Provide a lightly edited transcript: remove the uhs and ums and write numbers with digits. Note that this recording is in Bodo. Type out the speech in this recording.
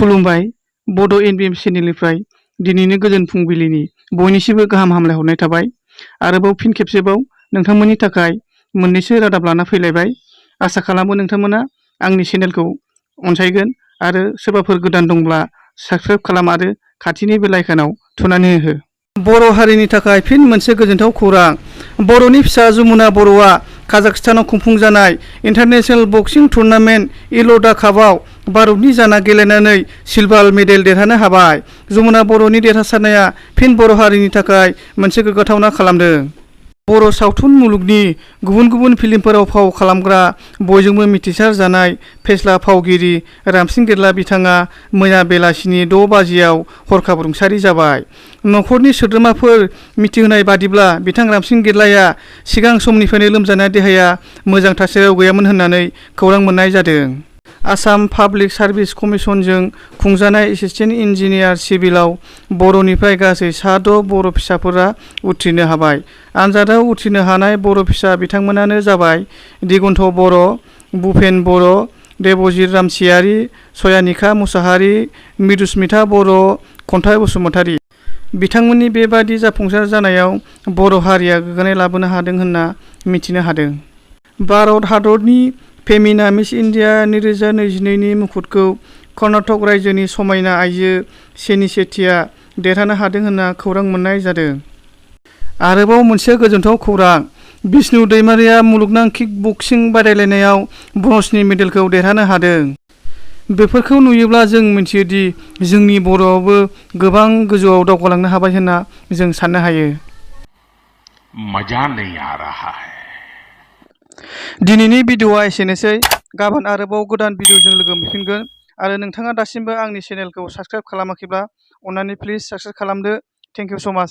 खुलुमबाय बड NBM चेनेलनिफ्राय दिनैनि गोजोन फुंबिलिनि बयनिसिबो गाहाम हामलाय हरनाय थाबाय। आरोबाव फिन खेबसेबाव नोंथांमोननि थाखाय मोननैसो रादाब लाना फैलायबाय। आसा खालामो नोंथांमोना आंनि चेनेलखौ अनसायगोन आरो सोरबाफोर गोदान दंब्ला साबस्क्राइब खालाम आरो खाथिनि बेल आइकनाव थुनानै हो। बर' हारिनि थाखाय फिन मोनसे गोजोनथाव खौरां। बर'नि फिसा जमुना बर'आ काजाखस्तानाव खुंफुंजानाय इन्टारनेशनेल बक्सिं टुर्नामेन्ट इल'डा कापआव भारतनि जाना गेलेनानै सिलभार मेडेल देरहानो हाबाय। जमुना बर'नि देरहासारनाया फिन बर' हारिनि थाखाय मोनसे गोग्गाथावना खालामदों। बर' सावथुन मुलुगनि गुबुन गुबुन फिल्मफोराव फाव खालामग्रा बयजोंबो मिथिसार जानाय फेस्ला फावगिरि रामसिं गेरला बिथाङा मैया बेलासिनि 6 बाजियाव हरखाब रुंसारि जाबाय। न'खरनि सोद्रोमाफोर मिथिहोनाय बादिब्ला बिथां रामसिं गेरलाया सिगां समनिफ्रायनो लोमजानाय देहाया मोजां थासारियाव गैयामोन होननानै खौरां मोननाय जादों। आसाम पाब्लिक सार्भिस कमिसनजों खुंजानाय एसिस्टेन्ट इन्जिनियार सिभिलाव बर'निफ्राय गासै 6 बर' फिसाफोरा उथ्रिनो हाबाय। आनजादाव उथ्रिनो हानाय बर' फिसा बिथांमोनानो जाबाय दिगन्त बर', भुपेन बर', देबजित रामसियारि, सयानिका मुसाहारि, मृदुस्मिता बर', खन्थाइ बसुमतारि। बिथांमोननि बेबादि जाफुंसार जानायाव बर' हारिया गोग्गानाय लाबोनो हादों होनना मिथिनो हादों। भारत हादरनि फेमिना मिस इन्डिया 2022 नि मुकुटखौ कर्नाटक रायजोनि समायना आइजो सेनि सेठिया देरहानो हादों होनना खौरां मोननाय जादों। आरोबाव मोनसे गोजोनथाव खौरां। बिष्णु दैमारिया मुलुगनां किक बक्सिं बादायलायनायाव ब्रन्जनि मेडेलखौ देरहानो हादों। बेफोरखौ नुयोब्ला जों मिथियोदि जोंनि बर'आबो गोबां गोजौआव दावगालांनो हाबाय होनना जों साननो हायो। मजा नहीं आ रहा है। दिनैनि भिडिअआ एसेनोसै। गाबोन आरोबाव गोदान भिडिअजों लोगो मोनफिनगोन। आरो नोंथाङा दासिमबो आंनि चेनेलखौ साबस्क्राइब खालामाखैब्ला अन्नानै प्लिज साबस्क्राइब खालामदो। थेंक इउ स' माच।